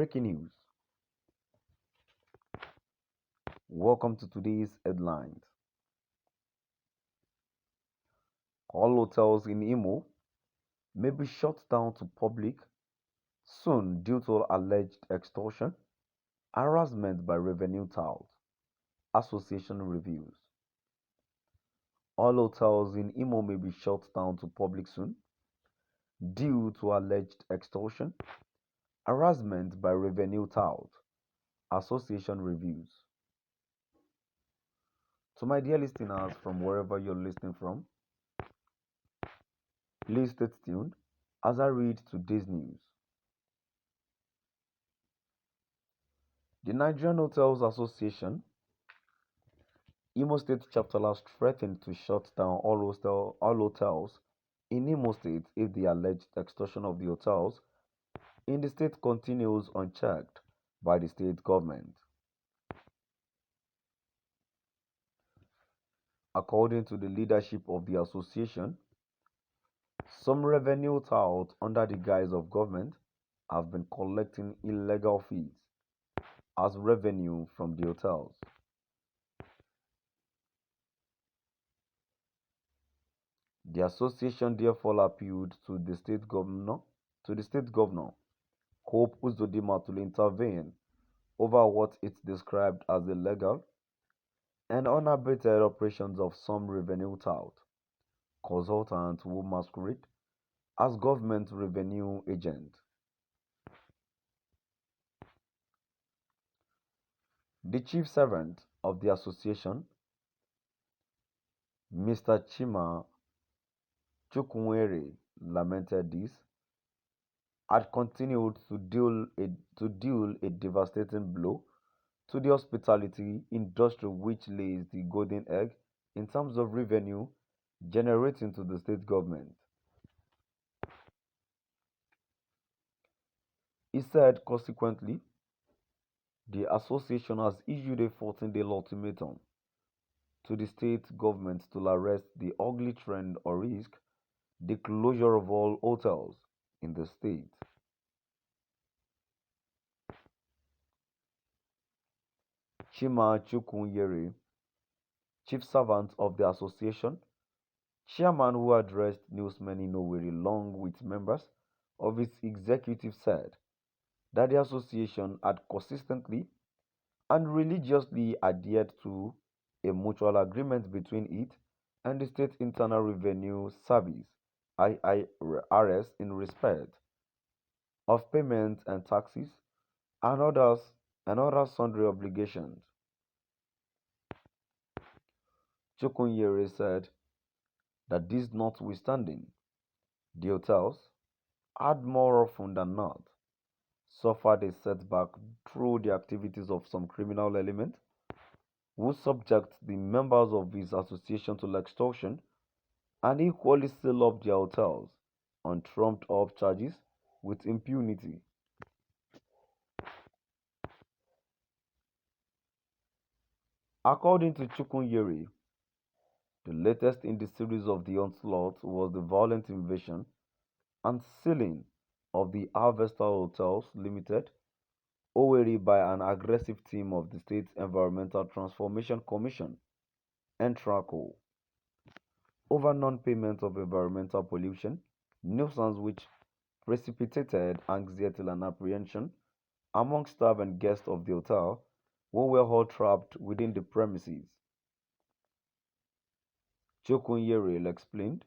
Breaking news. Welcome to today's headlines. All hotels in Imo may be shut down to public soon due to alleged extortion, harassment by revenue touts, association reviews. All hotels in Imo may be shut down to public soon due to alleged extortion, harassment by revenue touts, association reviews. To my dear listeners from wherever you're listening from, please stay tuned as I read today's news. The Nigerian Hotels Association, Imo State chapter has threatened to shut down all hotels in Imo State if the alleged extortion of the hotels in the state continues unchecked by the state government. According to the leadership of the association, some revenue touts under the guise of government have been collecting illegal fees as revenue from the hotels. The association therefore appealed to the state governor, Hope Uzodinma, to intervene over what it described as illegal and unabated operations of some revenue tout consultants who masquerade as government revenue agents. The chief servant of the association, Mr. Chima Chukwuere, lamented this, had continued to deal a devastating blow to the hospitality industry which lays the golden egg in terms of revenue generating to the state government. He said, consequently, the association has issued a 14-day ultimatum to the state government to arrest the ugly trend or risk the closure of all hotels in the state. Chima Chukwunyere, chief servant of the association, chairman who addressed newsmen in Owerri along with members of its executive, said that the association had consistently and religiously adhered to a mutual agreement between it and the State Internal Revenue Service (IIRS) in respect of payments and taxes and other sundry obligations. Chukwunyere said that this notwithstanding, the hotels had more often than not suffered a setback through the activities of some criminal element who subject the members of his association to extortion and equally seal up their hotels on trumped up charges with impunity. According to Chukwunyere, the latest in the series of the onslaught was the violent invasion and sealing of the Harvester Hotels Limited, Owerri, by an aggressive team of the State Environmental Transformation Commission (ENTRACO) over non-payment of environmental pollution nuisance, which precipitated anxiety and apprehension among staff and guests of the hotel who were all trapped within the premises. Chukwunyere explained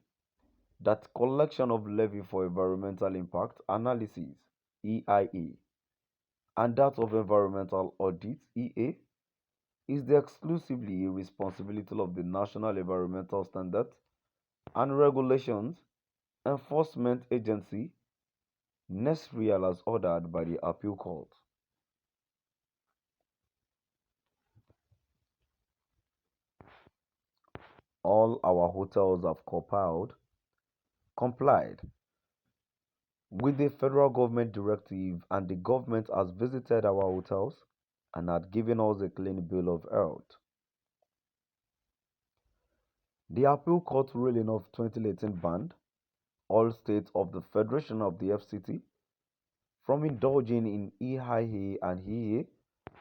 that collection of levy for environmental impact analysis (EIA) and that of environmental audit (EA) is the exclusively responsibility of the National Environmental Standards and Regulations Enforcement Agency, necessary as ordered by the appeal court. All our hotels have complied with the federal government directive, and the government has visited our hotels and had given us a clean bill of health. The appeal court ruling of 2018 banned all states of the Federation of the FCT from indulging in EIA and EA,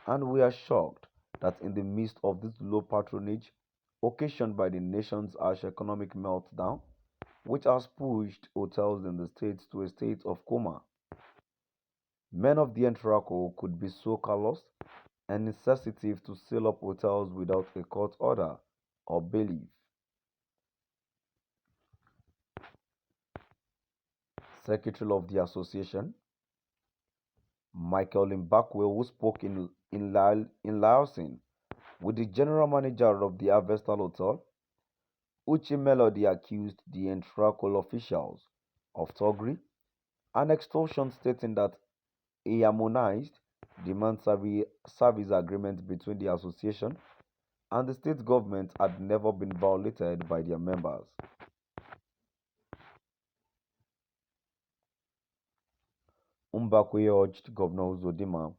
and we are shocked that in the midst of this low patronage occasioned by the nation's harsh economic meltdown, which has pushed hotels in the States to a state of coma, men of the Entraco could be so callous and insensitive to seal up hotels without a court order or bailiff. Secretary of the association, Michael Mbakwe, who spoke in Laosin with the general manager of the Avestal Hotel, Uchi Melody accused the Entraco officials of thuggery and extortion, stating that a harmonized demand service agreement between the association and the state government had never been violated by their members. Mbakwe urged Governor Uzodinma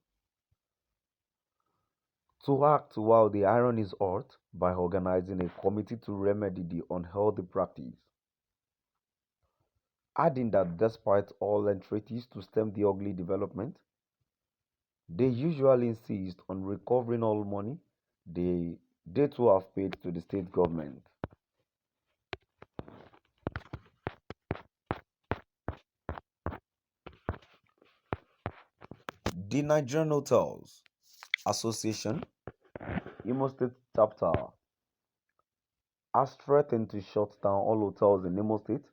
to act while the iron is hot by organizing a committee to remedy the unhealthy practice, adding that despite all entreaties to stem the ugly development, they usually insist on recovering all money they, they too have paid to the state government. The Nigerian Hotels Association, Imo State chapter, has threatened to shut down all hotels in Imo State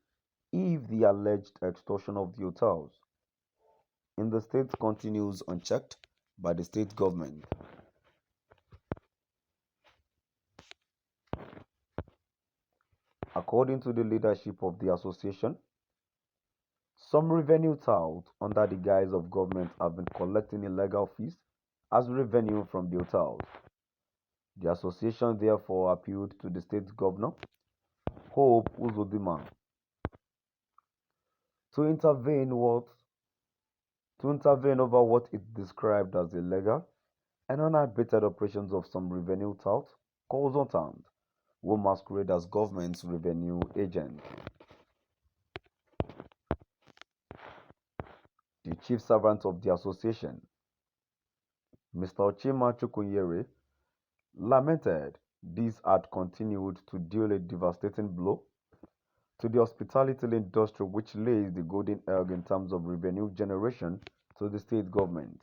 if the alleged extortion of the hotels in the state continues unchecked by the state government. According to the leadership of the association, some revenue touts under the guise of government have been collecting illegal fees as revenue from the hotels. The association therefore appealed to the state governor, Hope Uzodinma, to intervene what to intervene over what it described as illegal and unabated operations of some revenue touts, consultants, who masquerade as government's revenue agents. The chief servant of the association, Mr. Ochima Chukwunyere, lamented this had continued to deal a devastating blow to the hospitality industry, which lays the golden egg in terms of revenue generation to the state government.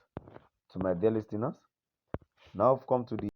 To my dear listeners, now I've come to the